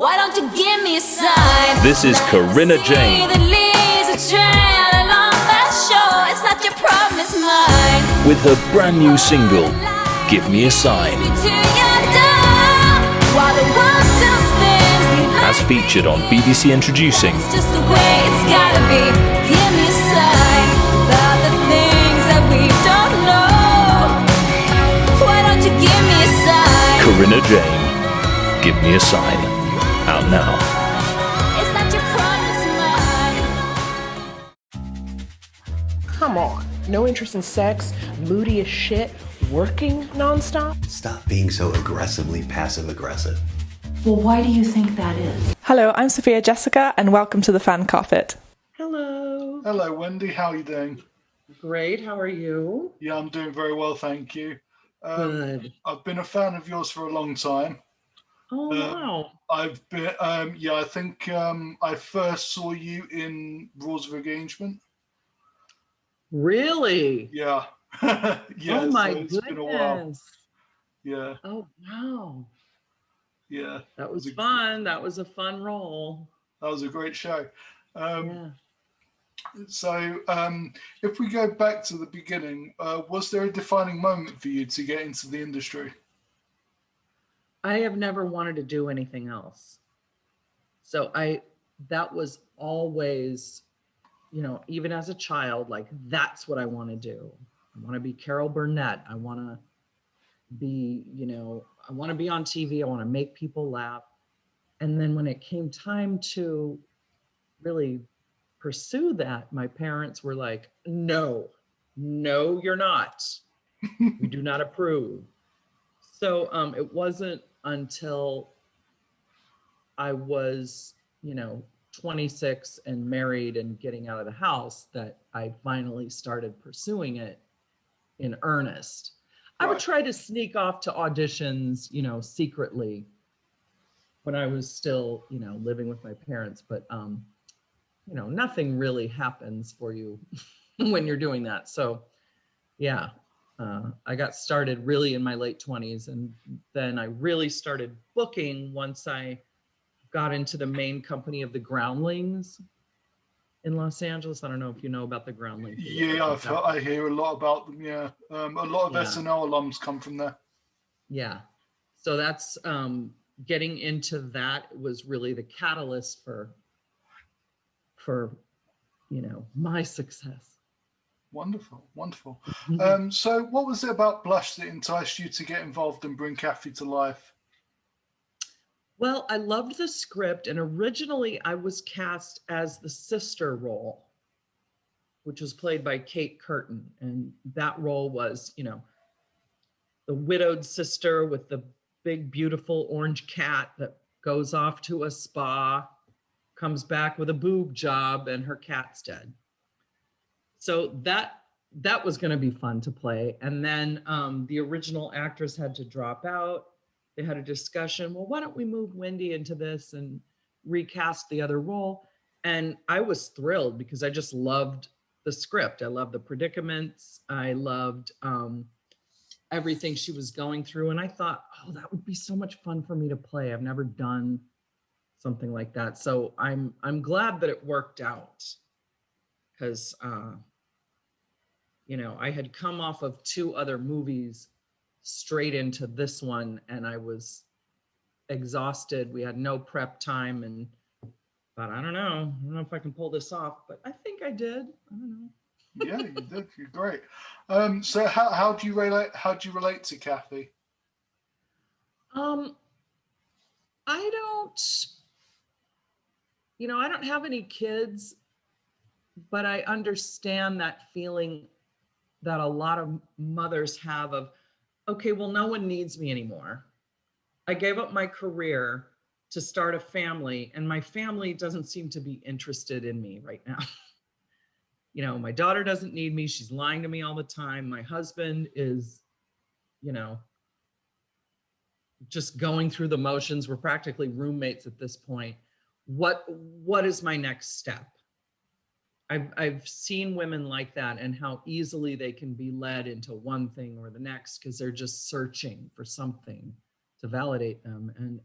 Why don't you give me a sign? This is Corinna Jane. The leaves are trailing on that shore. It's not your problem, it's mine. With her brand new single, Give Me a Sign. While the world still spins, As featured on BBC Introducing. it's just the way it's gotta be. Give me a sign about the things that we don't know. Why don't you give me a sign? Corinna Jane, Give Me a Sign. Out now. It's not your problem, it's mine. Come on. No interest in sex, moody as shit, working nonstop? Stop being so aggressively passive-aggressive. Well, why do you think that is? Hello, I'm Sophia Jessica, and welcome to the Fan Carpet. Hello. Hello, Wendy. How are you doing? Great. How are you? Yeah, I'm doing very well, thank you. Good. I've been a fan of yours for a long time. Oh, wow. I've been, I think I first saw you in Rules of Engagement. Really? Yeah. Yeah. Oh, my so it's goodness. been a while. Yeah. Oh, wow. Yeah. That was fun. That was a fun role. That was a great show. Yeah. So, if we go back to the beginning, was there a defining moment for you to get into the industry? I have never wanted to do anything else. So that was always, even as a child, like, that's what I want to do. I want to be Carol Burnett. I want to be, I want to be on TV. I want to make people laugh. And then when it came time to really pursue that, my parents were like, no, you're not. We do not approve. So it wasn't until I was, 26 and married and getting out of the house that I finally started pursuing it in earnest. I would try to sneak off to auditions, secretly when I was still, living with my parents, but, nothing really happens for you when you're doing that. So yeah, I got started really in my late 20s, and then I really started booking once I got into the main company of the Groundlings in Los Angeles. I don't know if you know about the Groundlings. Yeah, I hear a lot about them. Yeah, a lot of SNL alums come from there. Yeah, so that's getting into that was really the catalyst for my success. Wonderful. So what was it about Blush that enticed you to get involved and bring Cathy to life? Well, I loved the script, and originally I was cast as the sister role, which was played by Kate Curtin. And that role was, the widowed sister with the big, beautiful orange cat that goes off to a spa, comes back with a boob job, and her cat's dead. So that was going to be fun to play. And then the original actress had to drop out. They had a discussion. Well, why don't we move Wendi into this and recast the other role? And I was thrilled because I just loved the script. I loved the predicaments. I loved everything she was going through. And I thought, oh, that would be so much fun for me to play. I've never done something like that. So I'm glad that it worked out, because I had come off of 2 other movies straight into this one, and I was exhausted. We had no prep time, and thought, I don't know if I can pull this off, but I think I did. I don't know. Yeah, you did. You're great. So how do you relate to Cathy? I don't have any kids, but I understand that feeling that a lot of mothers have of, okay, well, no one needs me anymore. I gave up my career to start a family, and my family doesn't seem to be interested in me right now. My daughter doesn't need me. She's lying to me all the time. My husband is, just going through the motions. We're practically roommates at this point. What is my next step? I've seen women like that, and how easily they can be led into one thing or the next because they're just searching for something to validate them. And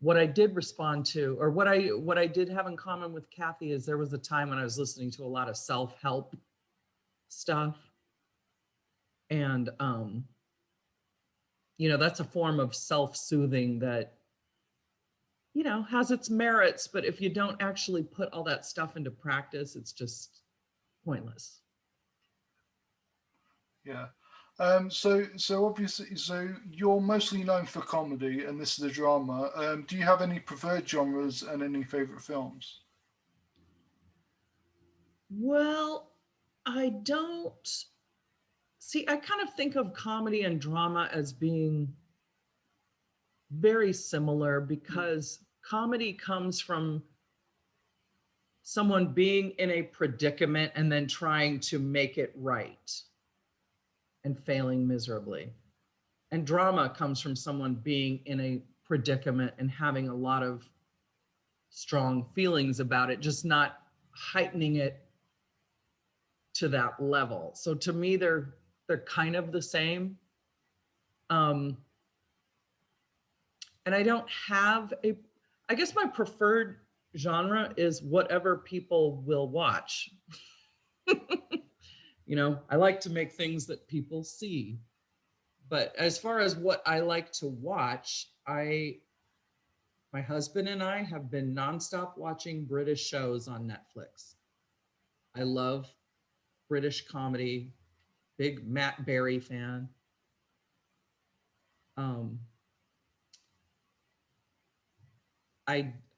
what I did respond to, or what I did have in common with Cathy, is there was a time when I was listening to a lot of self-help stuff. And, that's a form of self-soothing that, has its merits, but if you don't actually put all that stuff into practice, it's just pointless. Yeah. So obviously, so you're mostly known for comedy, and this is a drama. Do you have any preferred genres and any favorite films? Well, I don't see, I kind of think of comedy and drama as being very similar, because comedy comes from someone being in a predicament and then trying to make it right and failing miserably. And drama comes from someone being in a predicament and having a lot of strong feelings about it, just not heightening it to that level. So to me, they're kind of the same. And I don't have I guess my preferred genre is whatever people will watch. I like to make things that people see. But as far as what I like to watch, my husband and I have been nonstop watching British shows on Netflix. I love British comedy, big Matt Berry fan.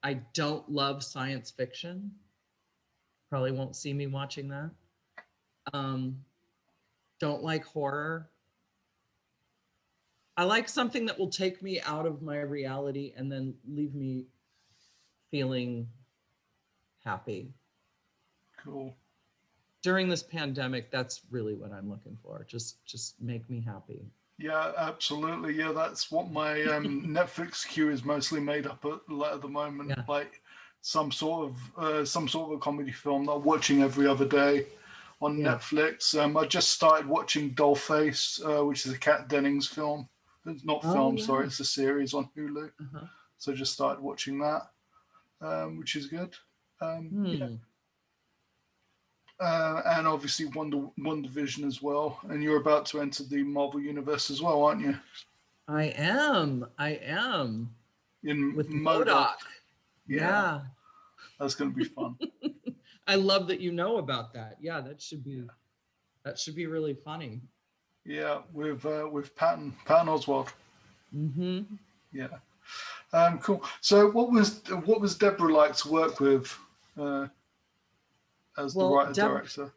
I don't love science fiction. Probably won't see me watching that. Don't like horror. I like something that will take me out of my reality and then leave me feeling happy. Cool. During this pandemic, that's really what I'm looking for. Just make me happy. Yeah, absolutely. Yeah, that's what my Netflix queue is mostly made up at the moment. Yeah. Like some sort of a comedy film that I'm watching every other day on Netflix. I just started watching Dollface, which is a Kat Dennings film. It's not film, sorry, it's a series on Hulu. Uh-huh. So I just started watching that, which is good. Yeah. And obviously WandaVision as well. And you're about to enter the Marvel universe as well, aren't you? I am. With MODOK. Yeah. That's going to be fun. I love that you know about that. Yeah, that should be really funny. Yeah, with Patton Oswalt. Mm-hmm. Yeah. Cool. So what was Debra like to work with as the writer director?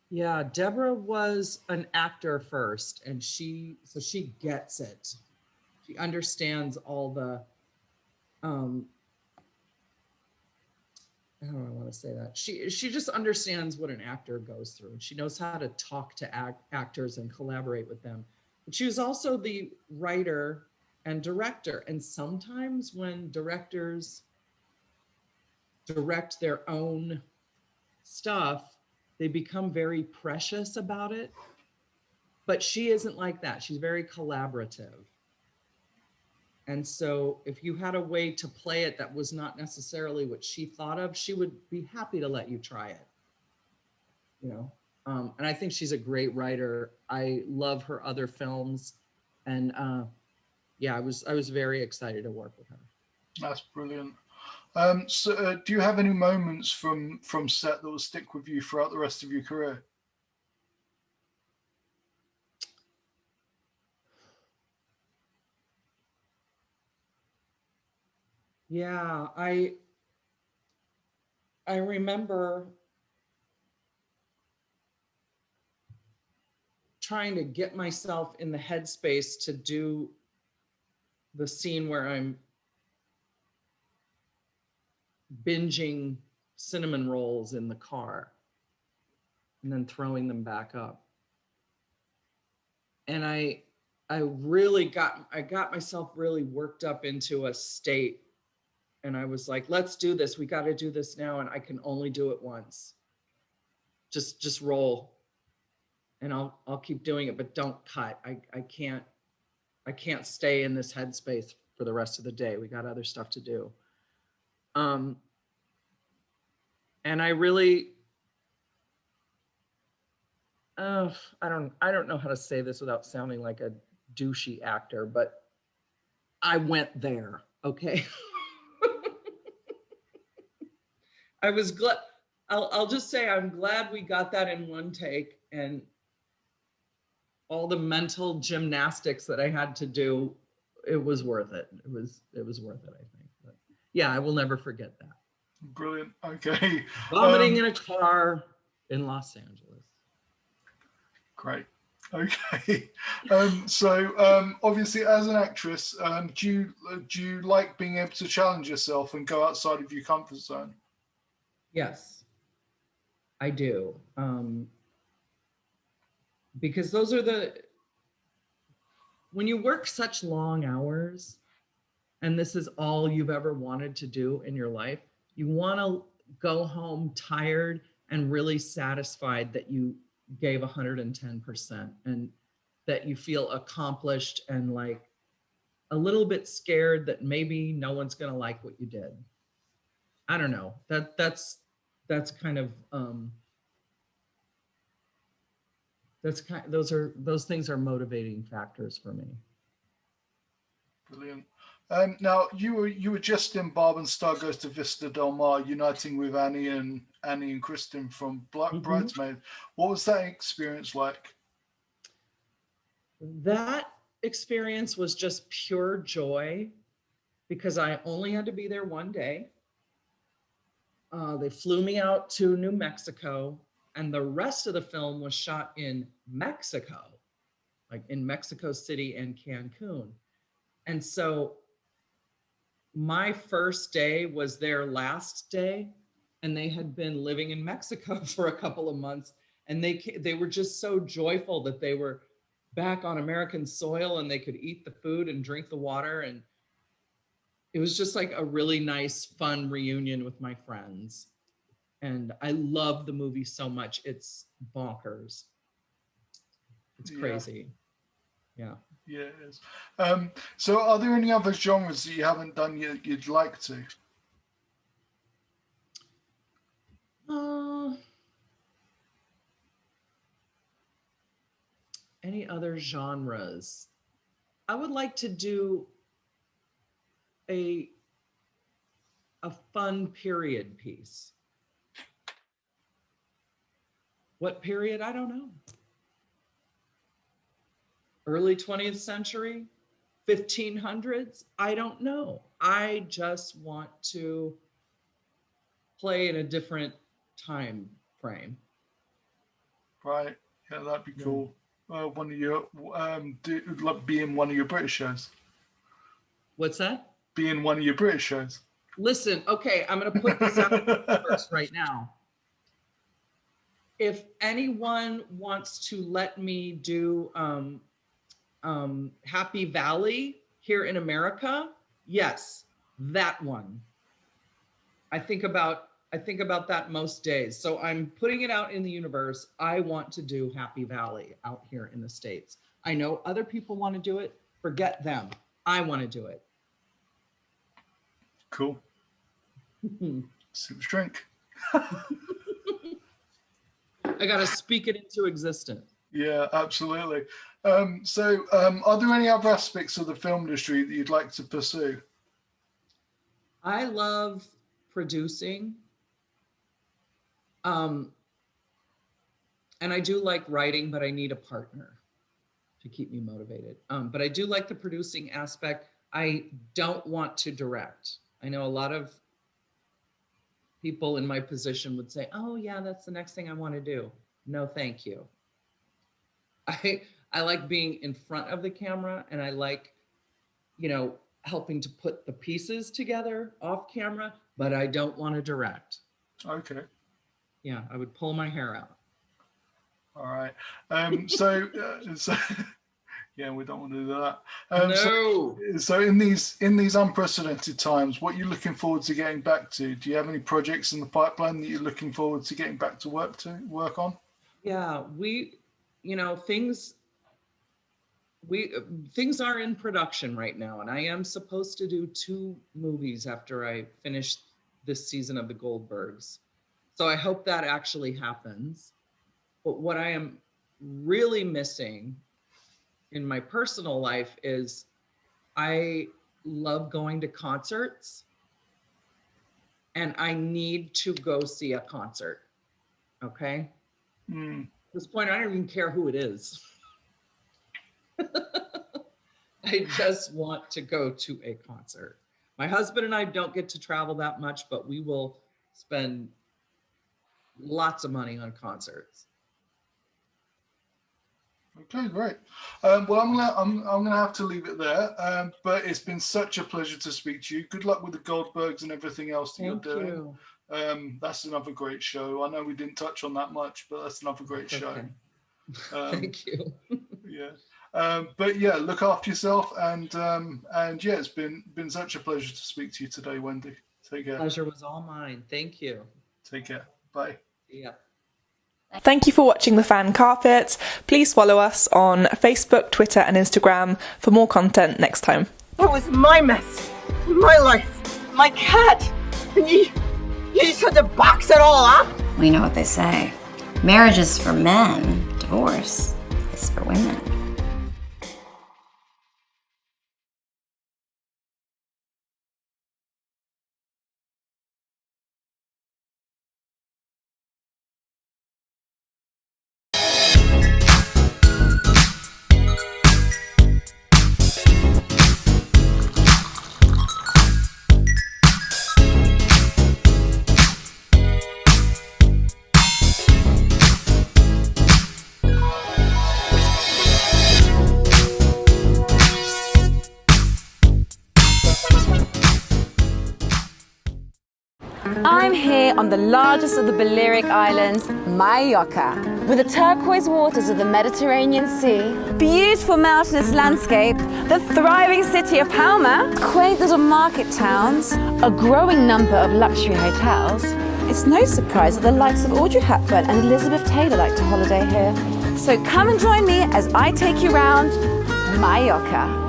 Yeah, Debra was an actor first, and she gets it. She understands all the how do I want to say that? She just understands what an actor goes through, and she knows how to talk to actors and collaborate with them. But she was also the writer and director, and sometimes when directors direct their own stuff, they become very precious about it. But she isn't like that. She's very collaborative. And so if you had a way to play it that was not necessarily what she thought of, she would be happy to let you try it. And I think she's a great writer. I love her other films. And I was very excited to work with her. That's brilliant. So do you have any moments from set that will stick with you throughout the rest of your career? Yeah, I remember trying to get myself in the headspace to do the scene where I'm binging cinnamon rolls in the car and then throwing them back up. And I really got myself really worked up into a state. And I was like, let's do this. We got to do this now. And I can only do it once. Just roll. And I'll keep doing it, but don't cut. I can't stay in this headspace for the rest of the day. We got other stuff to do. And I really, I don't know how to say this without sounding like a douchey actor, but I went there, okay? I was glad, I'll just say I'm glad we got that in one take, and all the mental gymnastics that I had to do, it was worth it. It was worth it, I think. But yeah, I will never forget that. Brilliant. Okay. Vomiting in a car in Los Angeles. Great. Okay. So obviously, as an actress, do you like being able to challenge yourself and go outside of your comfort zone? Yes, I do. Because those are when you work such long hours, and this is all you've ever wanted to do in your life, you want to go home tired and really satisfied that you gave 110% and that you feel accomplished and like a little bit scared that maybe no one's going to like what you did. I don't know. That's kind of those things are motivating factors for me. Brilliant. Now you were just in Barb and Star Goes to Vista Del Mar, uniting with Annie and Kristen from Bridesmaid. What was that experience like? That experience was just pure joy because I only had to be there one day. They flew me out to New Mexico, and the rest of the film was shot in Mexico, like in Mexico City and Cancun. And so my first day was their last day, and they had been living in Mexico for a couple of months, and they were just so joyful that they were back on American soil and they could eat the food and drink the water. And it was just like a really nice, fun reunion with my friends. And I love the movie so much. It's bonkers. It's crazy. Yeah. Yeah, it is. So are there any other genres that you haven't done yet you'd like to? Any other genres? I would like to do a fun period piece. What period? I don't know. Early 20th century, 1500s? I don't know. I just want to play in a different time frame. Right. Yeah, that'd be cool. One of your be in one of your British shows. What's that? Be in one of your British shows. Listen, okay, I'm going to put this out first right now. If anyone wants to let me do Happy Valley here in America, yes, that one. I think about that most days. So I'm putting it out in the universe. I want to do Happy Valley out here in the States. I know other people want to do it. Forget them. I want to do it. Cool. Super drink. I got to speak it into existence. Yeah, absolutely. So are there any other aspects of the film industry that you'd like to pursue? I love producing. And I do like writing, but I need a partner to keep me motivated. But I do like the producing aspect. I don't want to direct. I know a lot of people in my position would say, oh yeah, that's the next thing I want to do. No, thank you. I like being in front of the camera, and I like, helping to put the pieces together off camera, but I don't want to direct. Okay. Yeah, I would pull my hair out. All right. So yeah, we don't want to do that. No. So in these unprecedented times, what are you looking forward to getting back to? Do you have any projects in the pipeline that you're looking forward to getting back to work on? Yeah, things things are in production right now, and I am supposed to do 2 movies after I finish this season of the Goldbergs. So I hope that actually happens. But what I am really missing in my personal life is I love going to concerts, and I need to go see a concert. Okay. At this point, I don't even care who it is. I just want to go to a concert. My husband and I don't get to travel that much, but we will spend lots of money on concerts. Okay, great. Well, I'm gonna have to leave it there. But it's been such a pleasure to speak to you. Good luck with the Goldbergs and everything else that you're doing. That's another great show. I know we didn't touch on that much, but that's another great show. Thank you. Yeah. But yeah, look after yourself, and yeah, it's been such a pleasure to speak to you today, Wendy. Take care. Pleasure was all mine. Thank you. Take care. Bye. Yeah. Thank you for watching The Fan Carpet. Please follow us on Facebook, Twitter and Instagram for more content next time. That was my mess, my life, my cat. And you just had to box it all up? We know what they say. Marriage is for men, divorce is for women. I'm here on the largest of the Balearic Islands, Mallorca, with the turquoise waters of the Mediterranean Sea, beautiful mountainous landscape, the thriving city of Palma, quaint little market towns, a growing number of luxury hotels. It's no surprise that the likes of Audrey Hepburn and Elizabeth Taylor like to holiday here. So come and join me as I take you round Mallorca.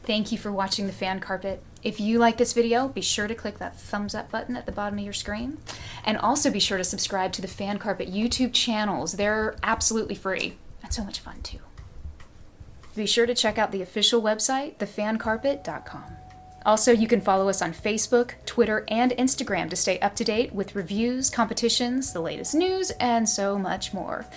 Thank you for watching The Fan Carpet. If you like this video, be sure to click that thumbs up button at the bottom of your screen. And also be sure to subscribe to the Fan Carpet YouTube channels. They're absolutely free and so much fun too. Be sure to check out the official website, thefancarpet.com. Also, you can follow us on Facebook, Twitter, and Instagram to stay up to date with reviews, competitions, the latest news, and so much more.